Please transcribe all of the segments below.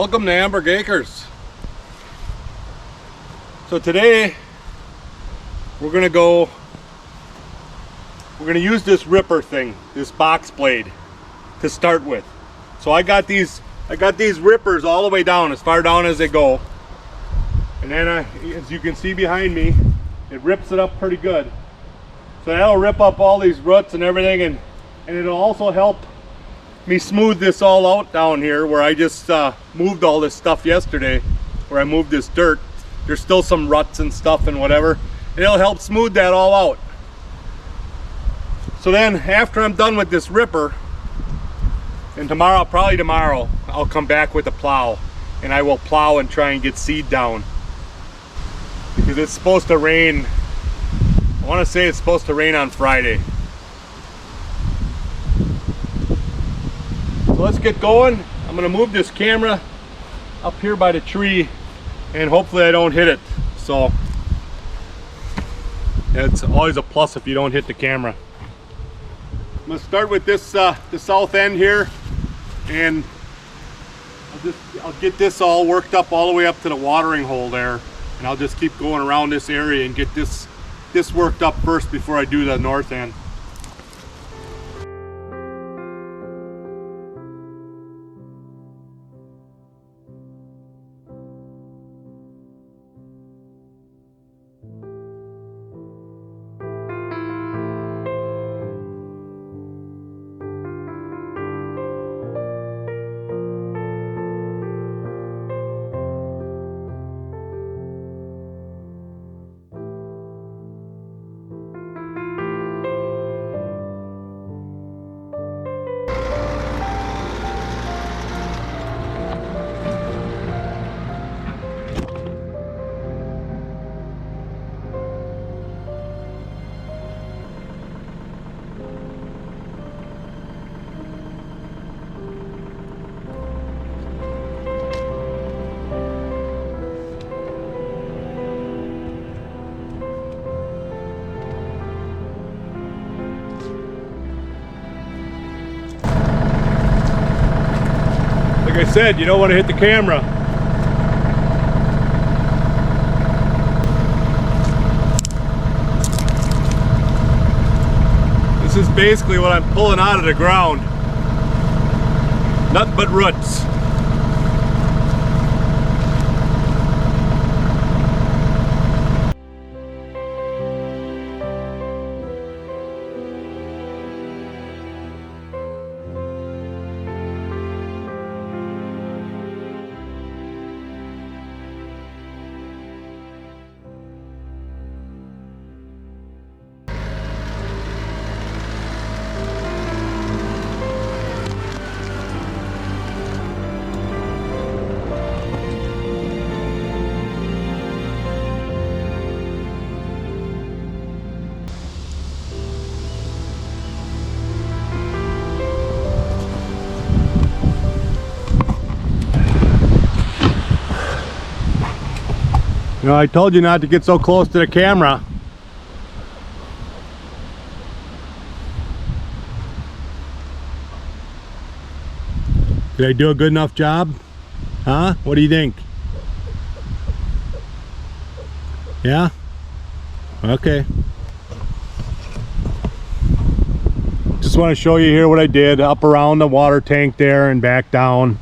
Welcome to Amberg Acres. So today we're gonna use this ripper thing, this box blade, to start with. So I got these rippers all the way down, as far down as they go, and then as you can see behind me, it rips it up pretty good. So that'll rip up all these roots and everything, and it'll also help me smooth this all out down here where I just moved all this stuff yesterday, where I moved this dirt. There's still some ruts and stuff and whatever, and it'll help smooth that all out. So then after I'm done with this ripper, and probably tomorrow, I'll come back with a plow, and I will plow and try and get seed down, because it's supposed to rain. I want to say it's supposed to rain on Friday. So let's get going. I'm going to move this camera up here by the tree, and hopefully I don't hit it. So it's always a plus if you don't hit the camera. I'm going to start with this the south end here, and I'll get this all worked up all the way up to the watering hole there, and I'll just keep going around this area and get this worked up first before I do the north end. Like I said, you don't want to hit the camera. This is basically what I'm pulling out of the ground. Nothing but roots. You know, I told you not to get so close to the camera. Did I do a good enough job? Huh? What do you think? Yeah? Okay. Just want to show you here what I did up around the water tank there and back down.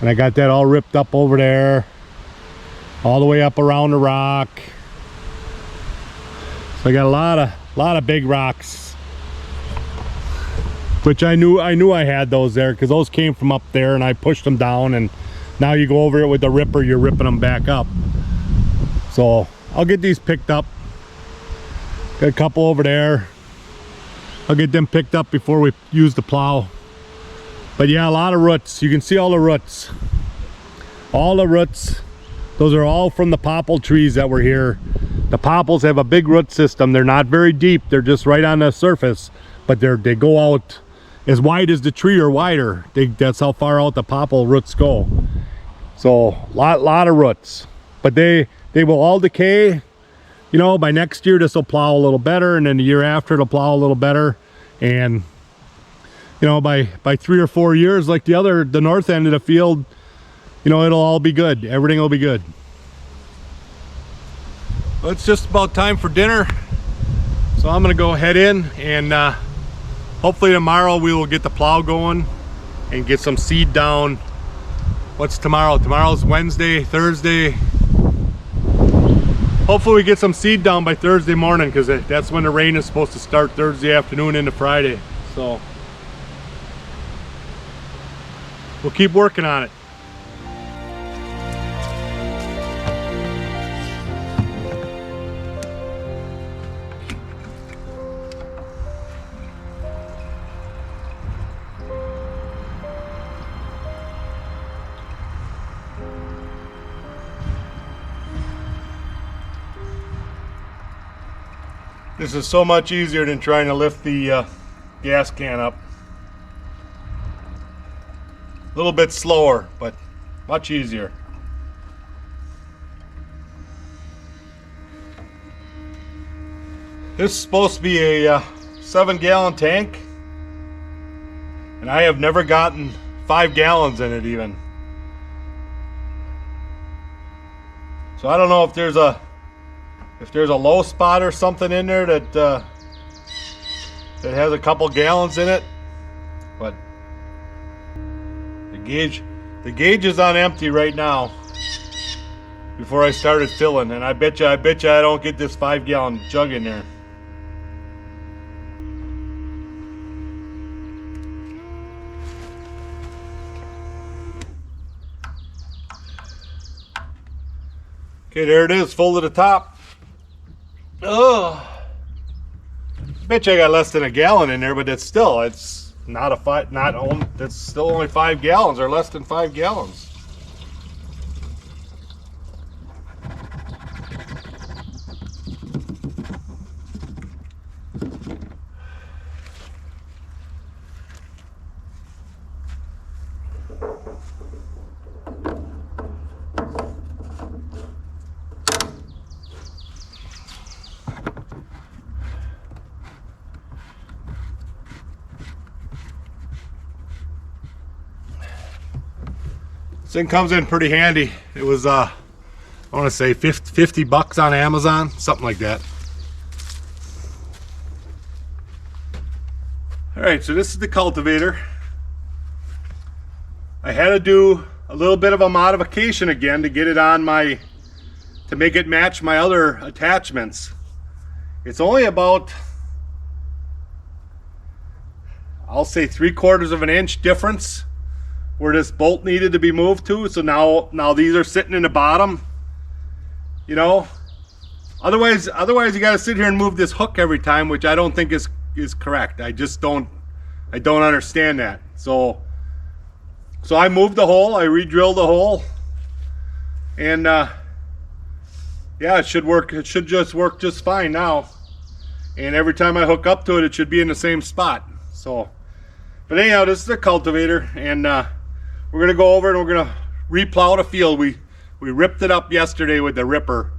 And I got that all ripped up over there, all the way up around the rock. So I got a lot of big rocks, which I knew I had those there, because those came from up there and I pushed them down, and now you go over it with the ripper, you're ripping them back up. So I'll get these picked up. Got a couple over there. I'll get them picked up before we use the plow. But yeah, a lot of roots. You can see all the roots. All the roots. Those are all from the popple trees that were here. The popples have a big root system. They're not very deep. They're just right on the surface, but they go out as wide as the tree or wider. That's how far out the popple roots go. So lot of roots, but they will all decay. You know, by next year this will plow a little better, and then the year after it'll plow a little better, and you know, by 3 or 4 years, like the north end of the field, you know, it'll all be good. Everything will be good. Well, it's just about time for dinner. So I'm gonna go head in, and hopefully tomorrow we will get the plow going and get some seed down. What's tomorrow? Tomorrow's Wednesday, Thursday. Hopefully we get some seed down by Thursday morning, because that's when the rain is supposed to start, Thursday afternoon into Friday. So we'll keep working on it. This is so much easier than trying to lift the gas can up. A little bit slower, but much easier. This is supposed to be a 7-gallon tank, and I have never gotten 5 gallons in it even. So I don't know if there's a low spot or something in there that has a couple gallons in it, but the gauge is on empty right now before I started filling, and I bet you I don't get this 5-gallon jug in there. Okay, there it is, full to the top. Oh, bet you I got less than a gallon in there, but it's not a five. That's still only 5 gallons or less than 5 gallons. This thing comes in pretty handy. It was I want to say 50 bucks on Amazon, something like that. Alright, so this is the cultivator. I had to do a little bit of a modification again to get it on to make it match my other attachments. It's only about, I'll say 3/4 of an inch difference where this bolt needed to be moved to. So now these are sitting in the bottom, you know. Otherwise you got to sit here and move this hook every time, which I don't think is correct. I don't understand that. So I moved the hole, I re-drilled the hole, and yeah, it should work. It should just work just fine now. And every time I hook up to it, it should be in the same spot. So, but anyhow, this is the cultivator, and we're gonna go over and we're gonna replow the field. We ripped it up yesterday with the ripper,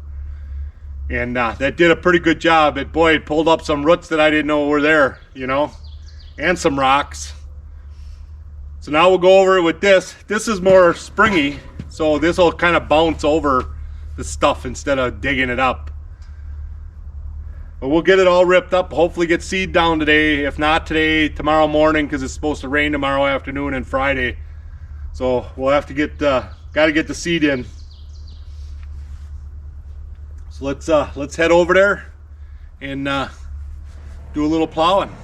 and that did a pretty good job. It pulled up some roots that I didn't know were there, you know, and some rocks. So now we'll go over it with this. This is more springy, so this will kind of bounce over the stuff instead of digging it up. But we'll get it all ripped up, hopefully get seed down today. If not today, tomorrow morning, because it's supposed to rain tomorrow afternoon and Friday. So we'll have to gotta get the seed in. So let's head over there and do a little plowing.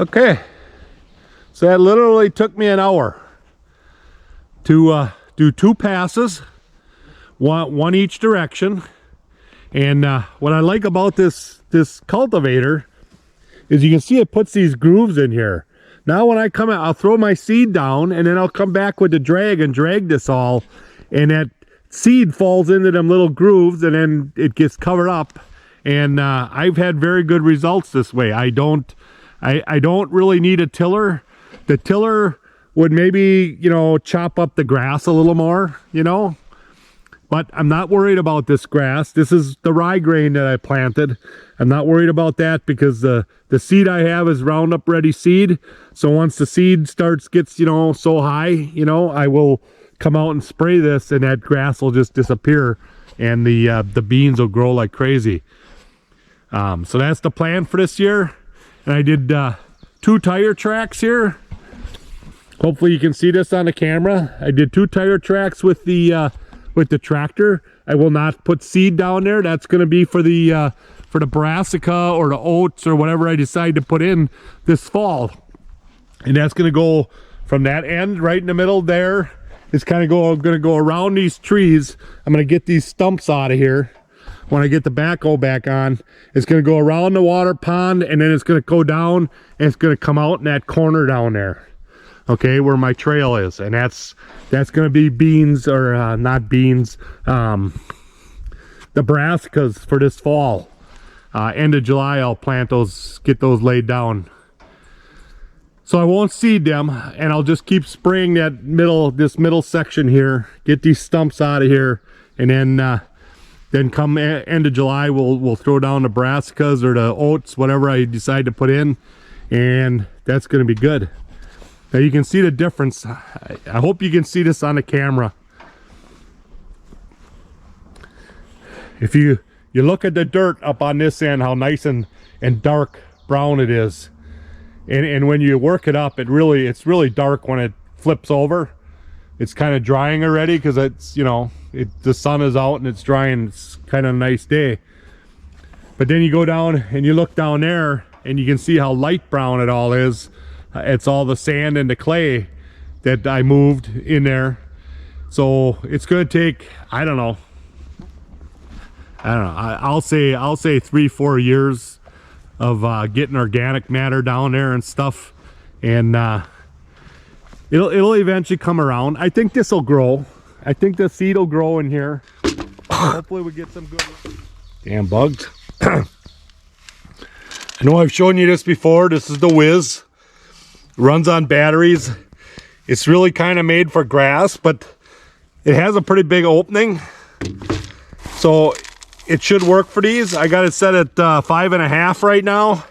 Okay, so that literally took me an hour to do 2 passes, one each direction. And what I like about this cultivator is you can see it puts these grooves in here. Now when I come out, I'll throw my seed down, and then I'll come back with the drag and drag this all, and that seed falls into them little grooves, and then it gets covered up. And I've had very good results this way. I don't really need a tiller. The tiller would maybe, you know, chop up the grass a little more, you know, but I'm not worried about this grass. This is the rye grain that I planted. I'm not worried about that because the seed I have is Roundup Ready seed. So once the seed gets, you know, so high, you know, I will come out and spray this, and that grass will just disappear, and the beans will grow like crazy. So that's the plan for this year. And I did 2 tire tracks here. Hopefully you can see this on the camera. I did 2 tire tracks with the tractor. I will not put seed down there. That's going to be for the brassica or the oats or whatever I decide to put in this fall. And that's going to go from that end right in the middle there. It's kind of going to go around these trees. I'm going to get these stumps out of here. When I get the backhoe back on, it's going to go around the water pond, and then it's going to go down, and it's going to come out in that corner down there, okay, where my trail is. And that's going to be beans, or not beans, the brassicas for this fall. End of July I'll plant those, get those laid down. So I won't seed them, and I'll just keep spraying this middle section here, get these stumps out of here, and then come end of July, we'll throw down the brassicas or the oats, whatever I decide to put in, and that's going to be good. Now you can see the difference. I hope you can see this on the camera. If you look at the dirt up on this end, how nice and dark brown it is, and when you work it up, it's really dark when it flips over. It's kind of drying already because it's, you know, the sun is out and it's drying. It's kind of a nice day. But then you go down and you look down there, and you can see how light brown it all is. It's all the sand and the clay that I moved in there. So it's going to take, I don't know, I'll say 3-4 years of getting organic matter down there and stuff, and it'll eventually come around. I think this will grow. I think the seed will grow in here. Hopefully we get some good. Damn bugs. I know I've shown you this before. This is the Whiz. Runs on batteries. It's really kind of made for grass, but it has a pretty big opening, so it should work for these. I got it set at 5.5 right now.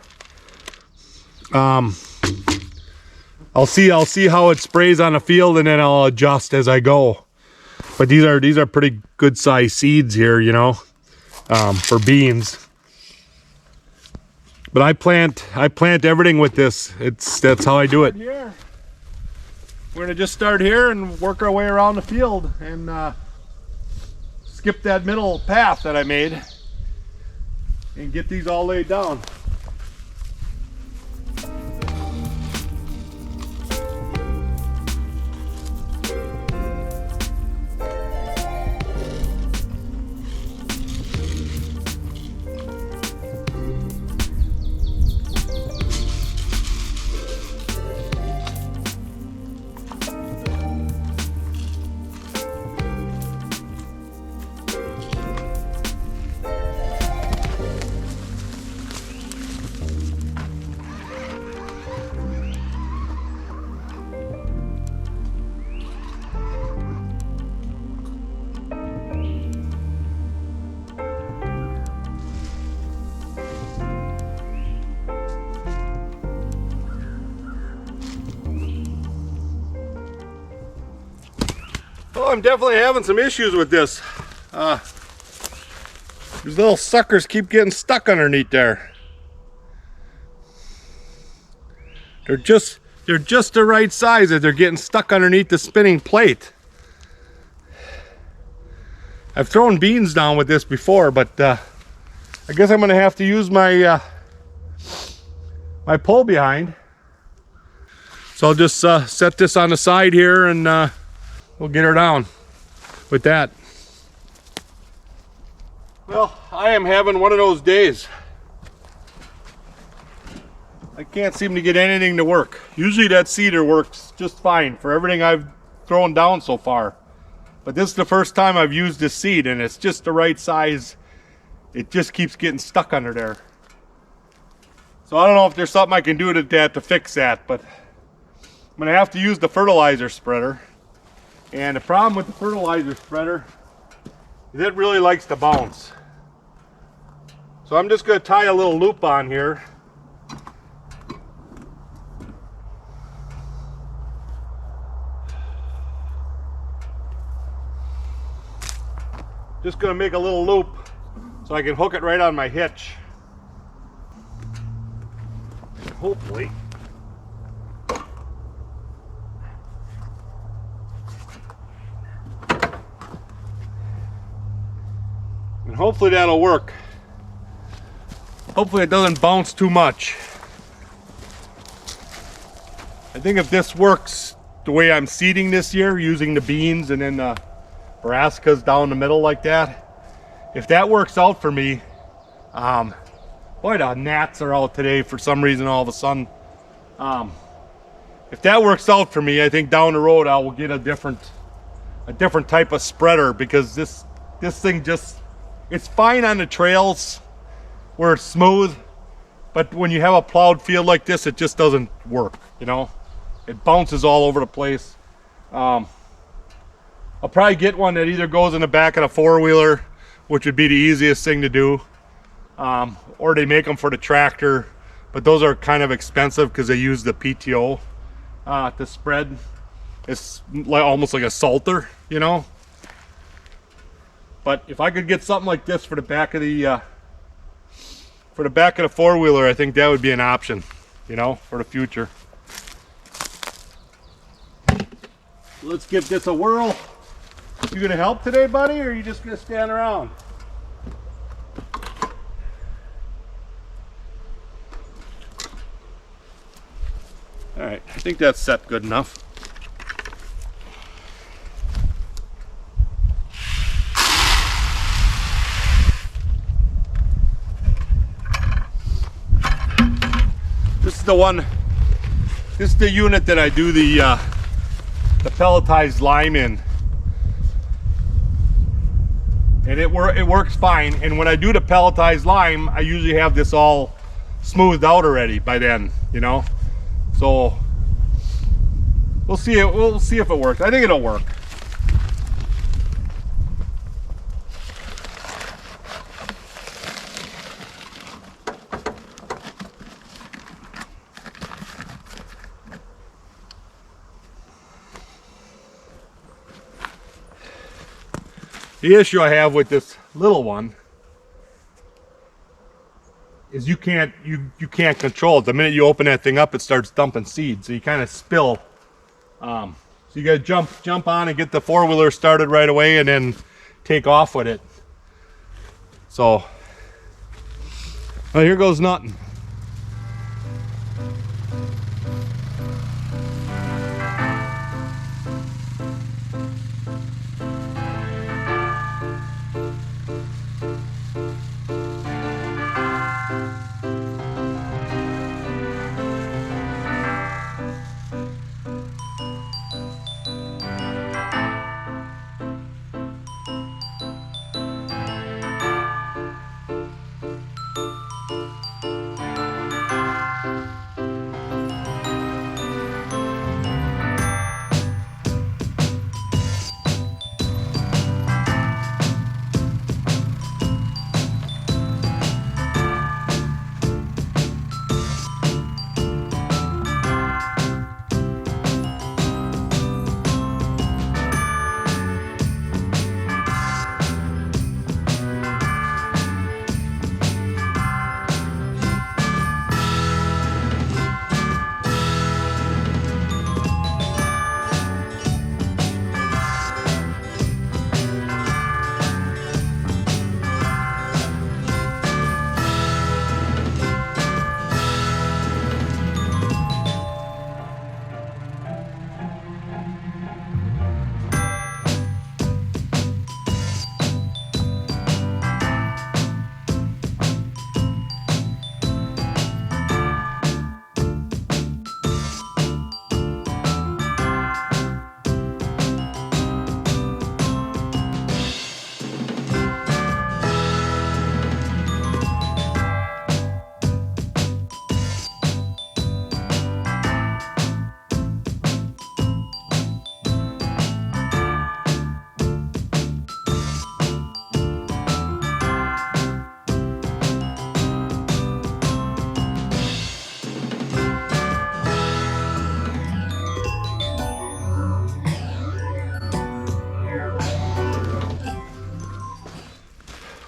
I'll see how it sprays on the field, and then I'll adjust as I go. But these are pretty good sized seeds here, you know, for beans. But I plant everything with this. That's how I do it. Here. We're gonna just start here and work our way around the field, and skip that middle path that I made, and get these all laid down. Well, I'm definitely having some issues with this. These little suckers keep getting stuck underneath there. They're just the right size that they're getting stuck underneath the spinning plate. I've thrown beans down with this before, but I guess I'm gonna have to use my my pull behind. So I'll just set this on the side here and we'll get her down with that. Well, I am having one of those days. I can't seem to get anything to work. Usually that seeder works just fine for everything I've thrown down so far. But this is the first time I've used this seed and it's just the right size. It just keeps getting stuck under there. So I don't know if there's something I can do to that to fix that, but I'm gonna have to use the fertilizer spreader. And the problem with the fertilizer spreader is it really likes to bounce. So I'm just gonna tie a little loop on here. Just gonna make a little loop so I can hook it right on my hitch. Hopefully. And hopefully that'll work. Hopefully it doesn't bounce too much. I think if this works the way I'm seeding this year, using the beans and then the brassicas down the middle like that, if that works out for me, boy, the gnats are out today for some reason all of a sudden. If that works out for me, I think down the road I will get a different type of spreader, because this thing just, it's fine on the trails where it's smooth, but when you have a plowed field like this, it just doesn't work, you know? It bounces all over the place. I'll probably get one that either goes in the back of a four-wheeler, which would be the easiest thing to do, or they make them for the tractor, but those are kind of expensive because they use the PTO to spread. It's like almost like a salter, you know. But if I could get something like this for the back of the four-wheeler, I think that would be an option, you know, for the future. Let's give this a whirl. You gonna help today, buddy, or are you just gonna stand around? All right, I think that's set good enough. This is the one, this is the unit that I do the pelletized lime in. And it works fine. And when I do the pelletized lime, I usually have this all smoothed out already by then, you know. So we'll see if it works. I think it'll work. The issue I have with this little one is you can't control it. The minute you open that thing up, it starts dumping seed, so you kind of spill. So you gotta jump on and get the four-wheeler started right away, and then take off with it. So, well, here goes nothing.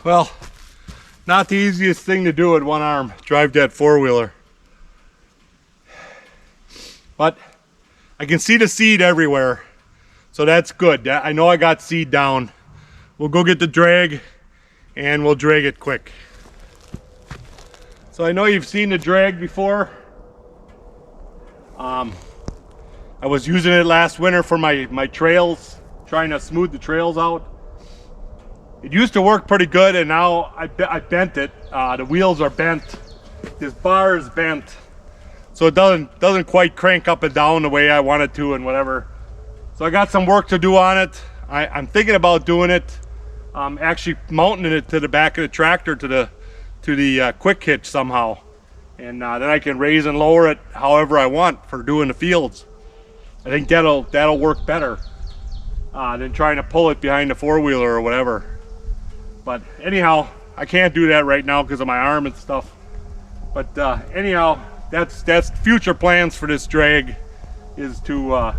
Well, not the easiest thing to do with one arm, drive that four-wheeler. But I can see the seed everywhere, so that's good. I know I got seed down. We'll go get the drag and we'll drag it quick. So I know you've seen the drag before. I was using it last winter for my trails, trying to smooth the trails out. It used to work pretty good, and now I bent it. The wheels are bent. This bar is bent, so it doesn't quite crank up and down the way I want it to, and whatever. So I got some work to do on it. I'm thinking about doing it, actually mounting it to the back of the tractor to the quick hitch somehow, and then I can raise and lower it however I want for doing the fields. I think that'll work better than trying to pull it behind the four-wheeler or whatever. But anyhow, I can't do that right now because of my arm and stuff. But anyhow, that's future plans for this drag, is to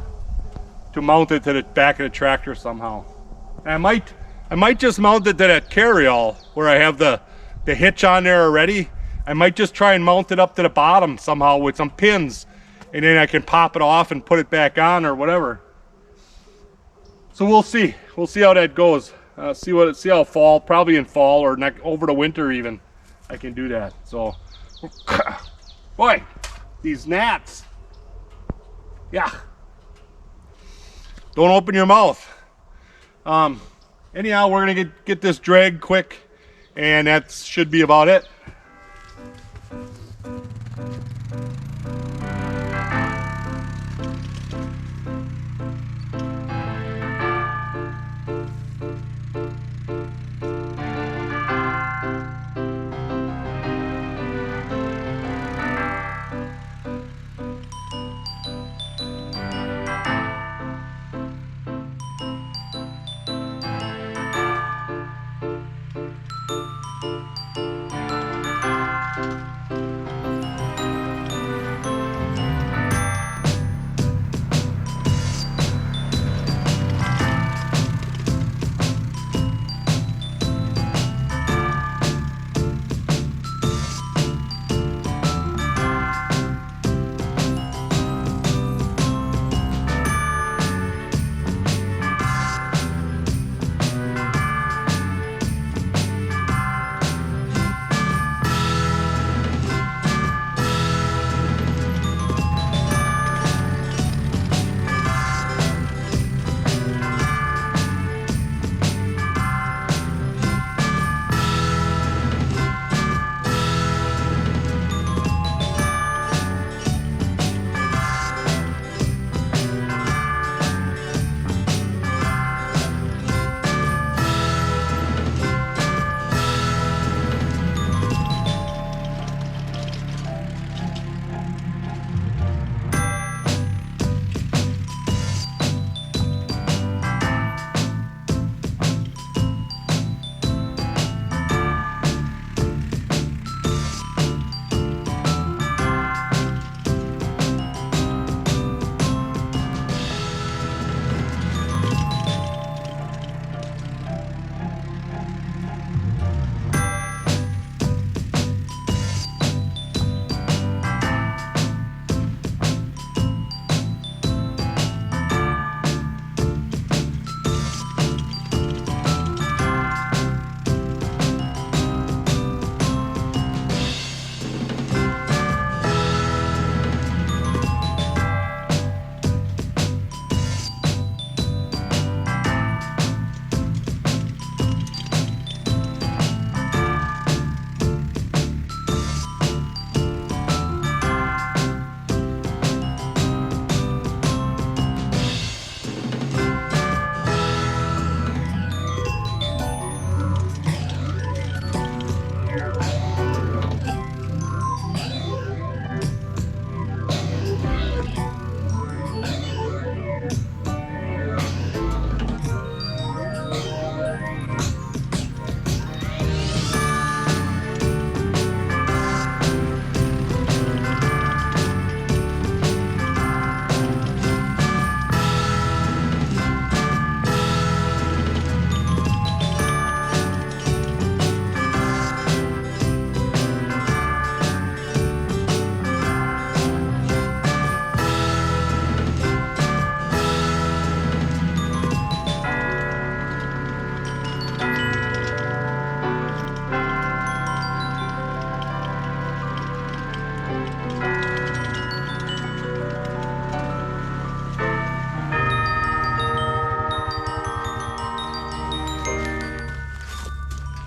mount it to the back of the tractor somehow. And I might just mount it to that carryall where I have the hitch on there already. I might just try and mount it up to the bottom somehow with some pins, and then I can pop it off and put it back on or whatever. So we'll see how that goes. See how fall, probably in fall or over the winter even, I can do that. So, boy, these gnats. Yeah. Don't open your mouth. Anyhow, we're gonna get this drag quick, and that should be about it.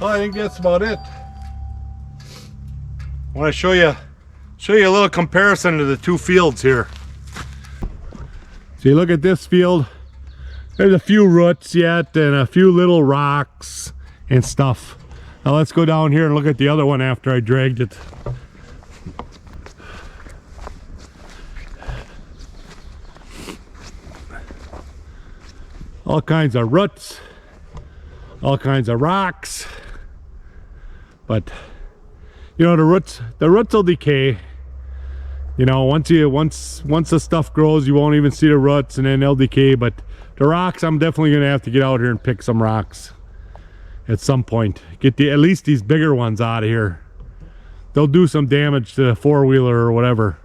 I think that's about it. I want to show you a little comparison to the two fields here. So you look at this field, there's a few roots yet and a few little rocks and stuff. Now let's go down here and look at the other one after I dragged it. All kinds of roots, all kinds of rocks, but you know, the roots will decay. You know, once the stuff grows, you won't even see the roots, and then they'll decay. But the rocks, I'm definitely gonna have to get out here and pick some rocks at some point. Get at least these bigger ones out of here. They'll do some damage to the four-wheeler or whatever.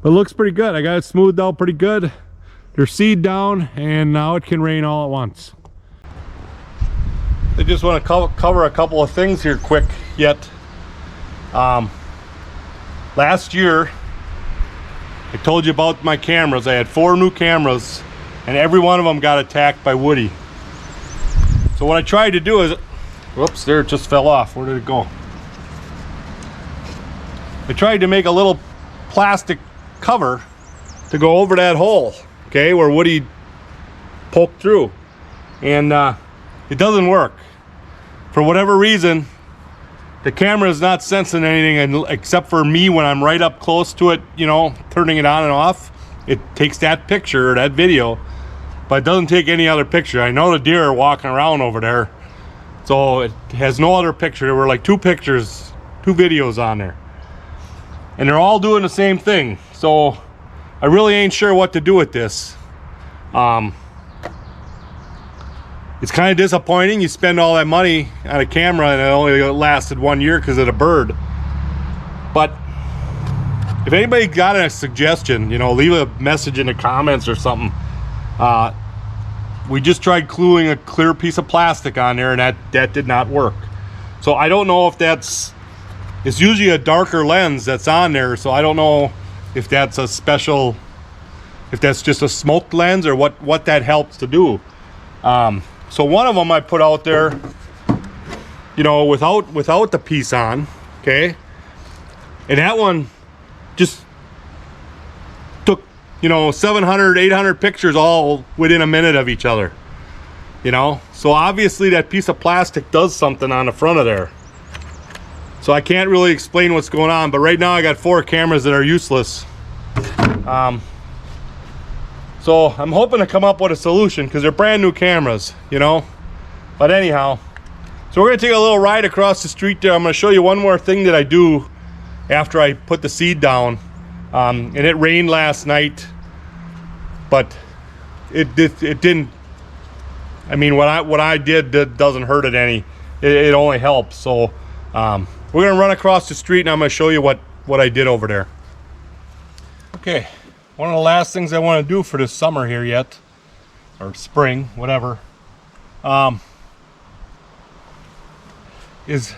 But it looks pretty good. I got it smoothed out pretty good. There's seed down, and now it can rain all at once. I just want to cover a couple of things here quick yet. Last year, I told you about my cameras. I had 4 new cameras, and every one of them got attacked by Woody. So what I tried to do is, whoops, there it just fell off. Where did it go? I tried to make a little plastic cover to go over that hole, okay, where Woody poked through, and it doesn't work. For whatever reason, the camera is not sensing anything, except for me when I'm right up close to it, you know, turning it on and off. It takes that picture or that video, but it doesn't take any other picture. I know the deer are walking around over there, so it has no other picture. There were like 2 pictures, 2 videos on there, and they're all doing the same thing. So I really ain't sure what to do with this. It's kind of disappointing. You spend all that money on a camera and it only lasted 1 year because of the bird. But if anybody got a suggestion, you know, leave a message in the comments or something. We just tried gluing a clear piece of plastic on there, and that did not work. So I don't know if it's usually a darker lens that's on there, so I don't know if that's a special, if that's just a smoked lens or what that helps to do. So one of them I put out there, you know, without the piece on, okay, and that one just took, you know, 700, 800 pictures all within a minute of each other, you know. So obviously that piece of plastic does something on the front of there. So I can't really explain what's going on, but right now I got 4 cameras that are useless. So I'm hoping to come up with a solution because they're brand new cameras, you know. But anyhow, so we're gonna take a little ride across the street there. I'm gonna show you one more thing that I do after I put the seed down. And it rained last night, but it didn't. I mean, what I did doesn't hurt it any. It only helps. So we're gonna run across the street, and I'm gonna show you what I did over there. Okay. One of the last things I want to do for this summer here yet, or spring, whatever, is,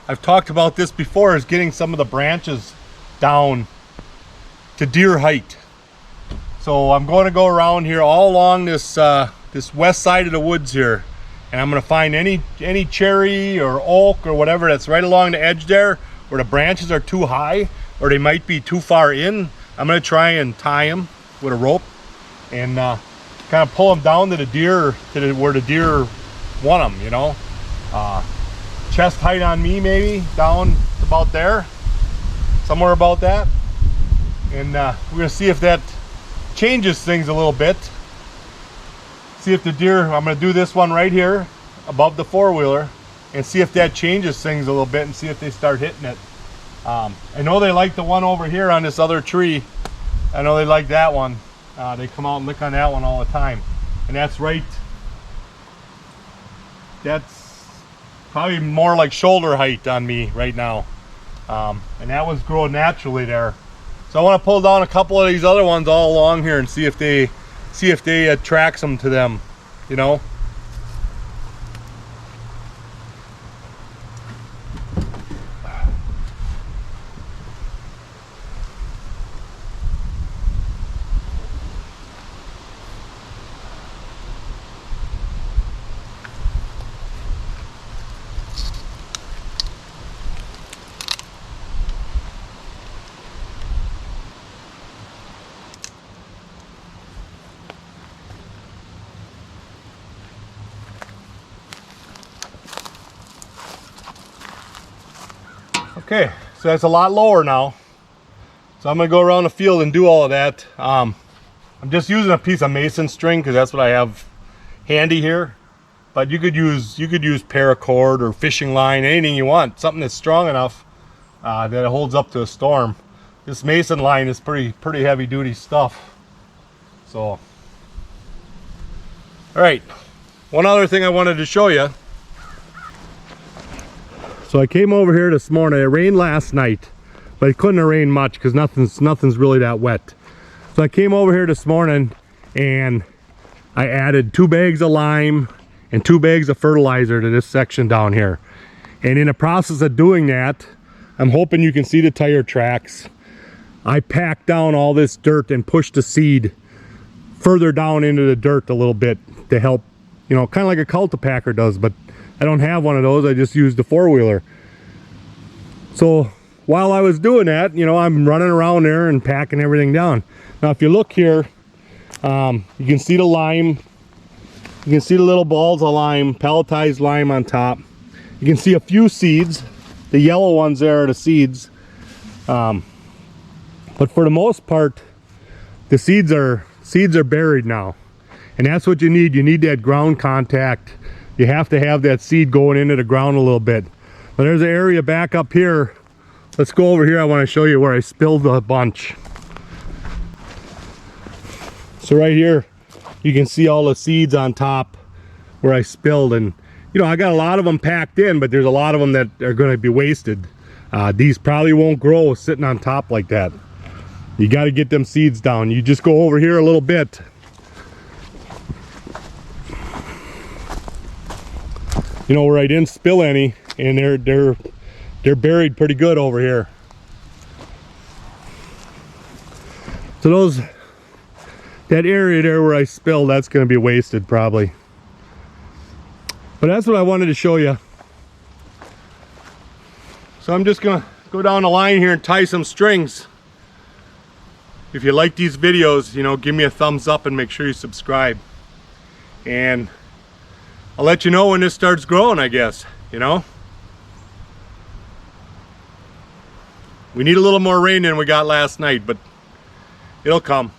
I've talked about this before, is getting some of the branches down to deer height. So I'm going to go around here all along this this west side of the woods here, and I'm going to find any cherry or oak or whatever that's right along the edge there where the branches are too high or they might be too far in. I'm going to try and tie them with a rope and kind of pull them down to the deer, where the deer want them, you know. Chest height on me, maybe down about there, somewhere about that. And we're going to see if that changes things a little bit. See if the deer, I'm going to do this one right here above the four-wheeler and see if that changes things a little bit and see if they start hitting it. I know they like the one over here on this other tree. I know they like that one. They come out and lick on that one all the time. And that's right, that's probably more like shoulder height on me right now. And that one's growing naturally there. So I want to pull down a couple of these other ones all along here and see if they attracts them to them, you know. Okay, so that's a lot lower now. So I'm gonna go around the field and do all of that. I'm just using a piece of mason string because that's what I have handy here. But you could use paracord or fishing line, anything you want, something that's strong enough that it holds up to a storm. This mason line is pretty heavy duty stuff. So, all right, one other thing I wanted to show you. So I came over here this morning. It rained last night, but it couldn't have rained much because nothing's really that wet. So I came over here this morning and I added 2 bags of lime and 2 bags of fertilizer to this section down here. And in the process of doing that, I'm hoping you can see the tire tracks. I packed down all this dirt and pushed the seed further down into the dirt a little bit to help, you know, kind of like a cultipacker does, but I don't have one of those. I just used the 4-wheeler. So while I was doing that, you know, I'm running around there and packing everything down. Now if you look here, you can see the lime. You can see the little balls of lime, pelletized lime on top. You can see a few seeds. The yellow ones there are the seeds. But for the most part, the seeds are buried now. And that's what you need. You need that ground contact. You have to have that seed going into the ground a little bit. But there's an area back up here. Let's go over here. I want to show you where I spilled a bunch. So right here, you can see all the seeds on top where I spilled. And you know, I got a lot of them packed in, but there's a lot of them that are going to be wasted. These probably won't grow sitting on top like that. You got to get them seeds down. You just go over here a little bit. You know, where I didn't spill any, and they're buried pretty good over here. So that area there where I spilled, that's going to be wasted probably. But that's what I wanted to show you. So I'm just going to go down the line here and tie some strings. If you like these videos, you know, give me a thumbs up and make sure you subscribe. And I'll let you know when this starts growing, I guess, you know. We need a little more rain than we got last night, but it'll come.